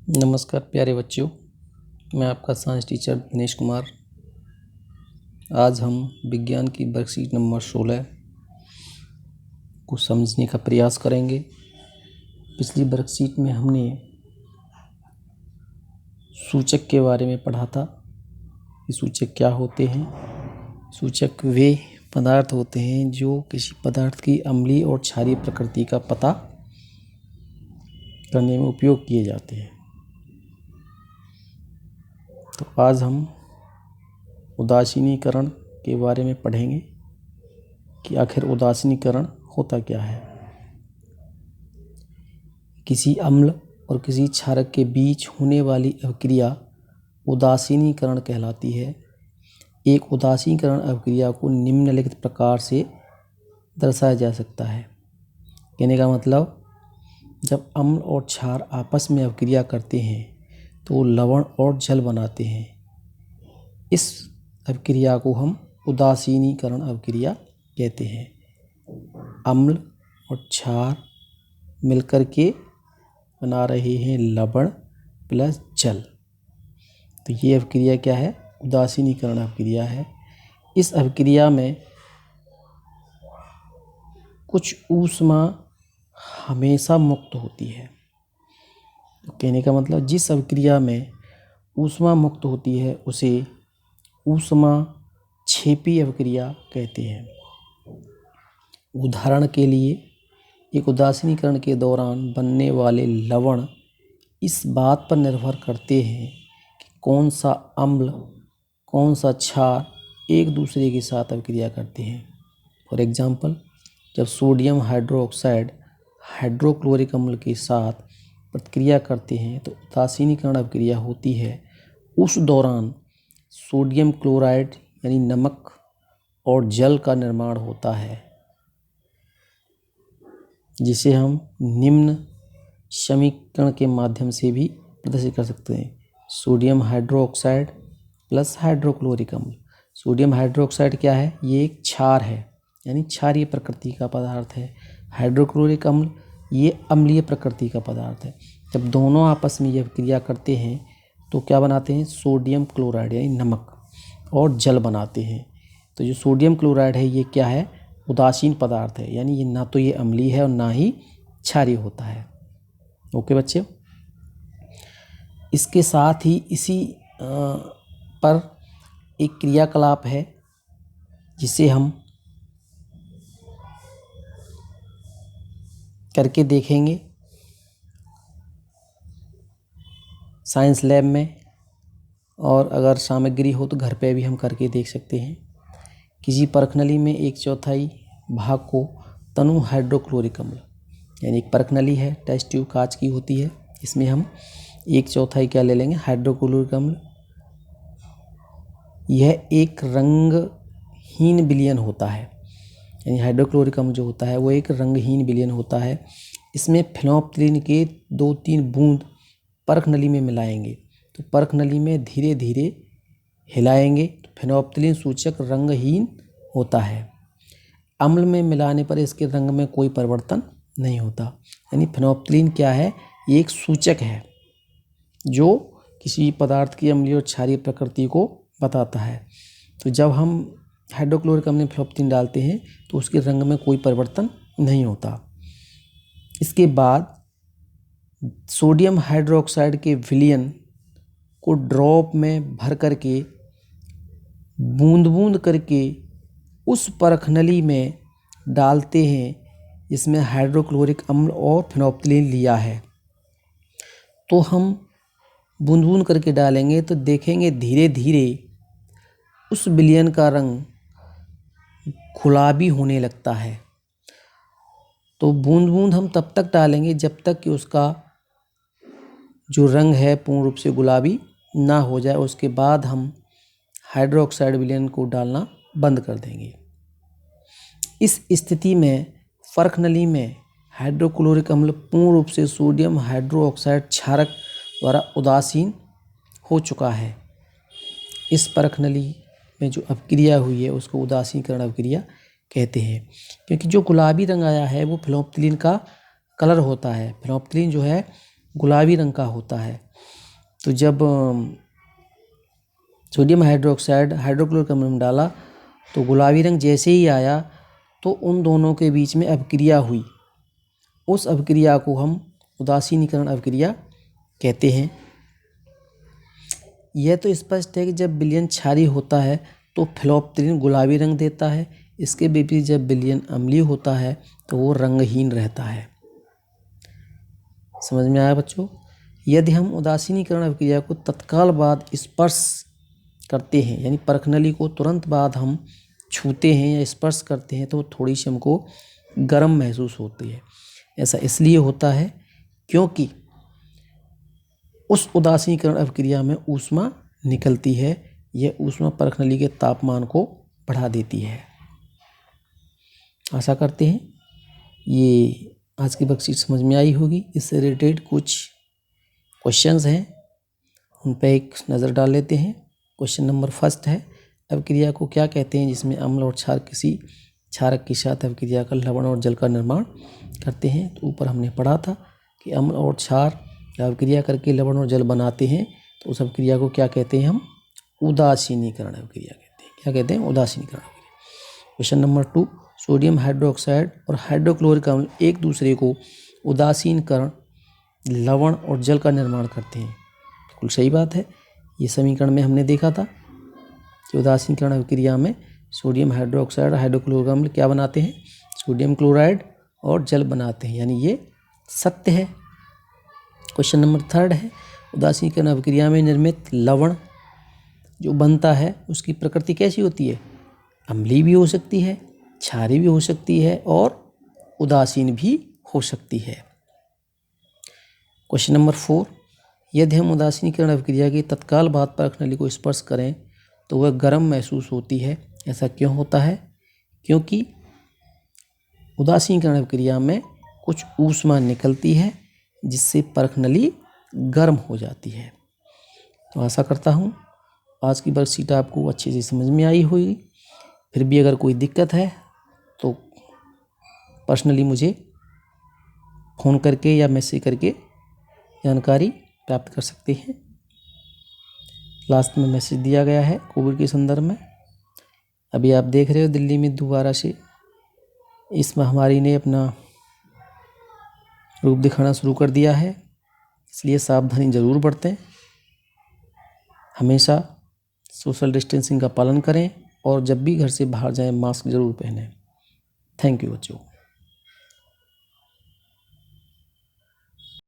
नमस्कार प्यारे बच्चों, मैं आपका साइंस टीचर दिनेश कुमार। आज हम विज्ञान की वर्कशीट नंबर 16 को समझने का प्रयास करेंगे। पिछली वर्कशीट में हमने सूचक के बारे में पढ़ा था कि सूचक क्या होते हैं। सूचक वे पदार्थ होते हैं जो किसी पदार्थ की अम्लीय और क्षारीय प्रकृति का पता करने में उपयोग किए जाते हैं। तो आज हम उदासीनीकरण के बारे में पढ़ेंगे कि आखिर उदासीनीकरण होता क्या है। किसी अम्ल और किसी क्षारक के बीच होने वाली अभिक्रिया उदासीनीकरण कहलाती है। एक उदासीनीकरण अभिक्रिया को निम्नलिखित प्रकार से दर्शाया जा सकता है। कहने का मतलब, जब अम्ल और क्षार आपस में अभिक्रिया करते हैं तो लवण और जल बनाते हैं। इस अभिक्रिया को हम उदासीनीकरण अभिक्रिया कहते हैं। अम्ल और क्षार मिलकर के बना रहे हैं लवण प्लस जल, तो ये अभिक्रिया क्या है? उदासीनीकरण अभिक्रिया है। इस अभिक्रिया में कुछ ऊष्मा हमेशा मुक्त होती है। कहने का मतलब, जिस अभिक्रिया में ऊष्मा मुक्त होती है उसे ऊष्मा क्षेपी अभिक्रिया कहते हैं। उदाहरण के लिए, एक उदासीनीकरण के दौरान बनने वाले लवण इस बात पर निर्भर करते हैं कि कौन सा अम्ल कौन सा क्षार एक दूसरे के साथ अभिक्रिया करते हैं। फॉर एग्जाम्पल, जब सोडियम हाइड्रोक्साइड हाइड्रोक्लोरिक अम्ल के साथ प्रतिक्रिया करते हैं तो उदासीनीकरण अभिक्रिया होती है। उस दौरान सोडियम क्लोराइड यानी नमक और जल का निर्माण होता है, जिसे हम निम्न समीकरण के माध्यम से भी प्रदर्शित कर सकते हैं। सोडियम हाइड्रोक्साइड प्लस हाइड्रोक्लोरिक अम्ल। सोडियम हाइड्रोक्साइड क्या है? ये एक क्षार है, यानी क्षारीय प्रकृति का पदार्थ है। हाइड्रोक्लोरिक अम्ल ये अम्लीय प्रकृति का पदार्थ है। जब दोनों आपस में यह क्रिया करते हैं तो क्या बनाते हैं? सोडियम क्लोराइड यानी नमक और जल बनाते हैं। तो जो सोडियम क्लोराइड है ये क्या है? उदासीन पदार्थ है, यानी ये ना तो ये अम्लीय है और ना ही क्षारीय होता है। ओके बच्चे, इसके साथ ही इसी पर एक क्रियाकलाप है जिसे हम करके देखेंगे साइंस लैब में, और अगर सामग्री हो तो घर पे भी हम करके देख सकते हैं। किसी परखनली में 1/4 भाग को तनु हाइड्रोक्लोरिक अम्ल, यानी एक परखनली है, टेस्ट ट्यूब कांच की होती है, इसमें हम 1/4 क्या ले लेंगे? हाइड्रोक्लोरिक अम्ल। यह एक रंगहीन विलयन होता है, यानी हाइड्रोक्लोरिक अम्ल जो होता है वो एक रंगहीन विलयन होता है। इसमें फेनोल्फ्थालीन के 2-3 बूंद परखनली में मिलाएंगे, तो परखनली में धीरे धीरे हिलाएंगे तो फेनोल्फ्थालीन सूचक रंगहीन होता है। अम्ल में मिलाने पर इसके रंग में कोई परिवर्तन नहीं होता, यानी फेनोल्फ्थालीन क्या है? ये एक सूचक है जो किसी पदार्थ की अम्लीय और क्षारीय प्रकृति को बताता है। तो जब हम हाइड्रोक्लोरिक अम्ल में फेनोल्फ्थालीन डालते हैं तो उसके रंग में कोई परिवर्तन नहीं होता। इसके बाद सोडियम हाइड्रोक्साइड के विलयन को ड्रॉप में भर करके बूंद बूंद करके उस परखनली में डालते हैं जिसमें हाइड्रोक्लोरिक अम्ल और फेनोल्फ्थालीन लिया है। तो हम बूंद बूंद करके डालेंगे तो देखेंगे धीरे धीरे उस विलयन का रंग गुलाबी होने लगता है। तो बूंद बूंद हम तब तक डालेंगे जब तक कि उसका जो रंग है पूर्ण रूप से गुलाबी ना हो जाए। उसके बाद हम हाइड्रोक्साइड विलयन को डालना बंद कर देंगे। इस स्थिति में परखनली में हाइड्रोक्लोरिक अम्ल पूर्ण रूप से सोडियम हाइड्रोक्साइड क्षारक द्वारा उदासीन हो चुका है। इस परखनली में जो अभिक्रिया हुई है उसको उदासीनीकरण अभिक्रिया कहते हैं, क्योंकि जो गुलाबी रंग आया है वो फेनोल्फ्थालीन का कलर होता है। फेनोल्फ्थालीन जो है गुलाबी रंग का होता है। तो जब सोडियम हाइड्रोक्साइड हाइड्रोक्लोरिक अम्ल में डाला तो गुलाबी रंग जैसे ही आया तो उन दोनों के बीच में अभिक्रिया हुई। उस अभिक्रिया को हम उदासीनीकरण अभिक्रिया कहते हैं। यह तो स्पष्ट है कि जब विलयन क्षारीय होता है तो फ्लोप्तरीन गुलाबी रंग देता है। इसके विपरीत जब विलयन अम्लीय होता है तो वो रंगहीन रहता है। समझ में आया बच्चों? यदि हम उदासीनीकरण अभिक्रिया को तत्काल बाद स्पर्श करते हैं, यानी परखनली को तुरंत बाद हम छूते हैं या स्पर्श करते हैं, तो थोड़ी सी हमको गर्म महसूस होती है। ऐसा इसलिए होता है क्योंकि उस उदासीनीकरण अभिक्रिया में ऊष्मा निकलती है। यह ऊष्मा परखनली के तापमान को बढ़ा देती है। आशा करते हैं ये आज की वर्कशीट समझ में आई होगी। इससे रिलेटेड कुछ क्वेश्चंस हैं, उन पर एक नज़र डाल लेते हैं। क्वेश्चन नंबर फर्स्ट है, अभिक्रिया को क्या कहते हैं जिसमें अम्ल और क्षार किसी क्षारक के साथ अभिक्रिया कर लवण और जल का निर्माण करते हैं। तो ऊपर हमने पढ़ा था कि अम्ल और क्षार अभिक्रिया करके लवण और जल बनाते हैं, तो उस अभिक्रिया को क्या कहते हैं? हम उदासीनीकरण अभिक्रिया कहते हैं। क्या कहते हैं? उदासीनीकरण अभिक्रिया। क्वेश्चन नंबर 2, सोडियम हाइड्रोक्साइड और हाइड्रोक्लोरिक अम्ल एक दूसरे को उदासीनीकरण लवण और जल का निर्माण करते हैं। बिल्कुल सही बात है। ये समीकरण में हमने देखा था कि उदासीनीकरण अभिक्रिया में सोडियम हाइड्रोक्साइड और हाइड्रोक्लोरिक अम्ल क्या बनाते हैं? सोडियम क्लोराइड और जल बनाते हैं, यानी ये सत्य है। क्वेश्चन नंबर 3 है, उदासीनीकरण अभिक्रिया में निर्मित लवण जो बनता है उसकी प्रकृति कैसी होती है? अम्लीय भी हो सकती है, क्षारीय भी हो सकती है और उदासीन भी हो सकती है। क्वेश्चन नंबर 4, यदि हम उदासीनीकरण अभिक्रिया की तत्काल बाद परखनली को स्पर्श करें तो वह गर्म महसूस होती है। ऐसा क्यों होता है? क्योंकि उदासीनीकरण अभिक्रिया में कुछ ऊष्मा निकलती है जिससे परखनली गर्म हो जाती है। तो आशा करता हूँ आज की वर्कशीट आपको अच्छे से समझ में आई होगी। फिर भी अगर कोई दिक्कत है तो पर्सनली मुझे फ़ोन करके या मैसेज करके जानकारी प्राप्त कर सकते हैं। लास्ट में मैसेज दिया गया है कोविड के संदर्भ में। अभी आप देख रहे हो दिल्ली में दोबारा से इस महामारी ने अपना रूप दिखाना शुरू कर दिया है, इसलिए सावधानी ज़रूर बरतें। हमेशा सोशल डिस्टेंसिंग का पालन करें और जब भी घर से बाहर जाएं मास्क ज़रूर पहनें। थैंक यू बच्चों।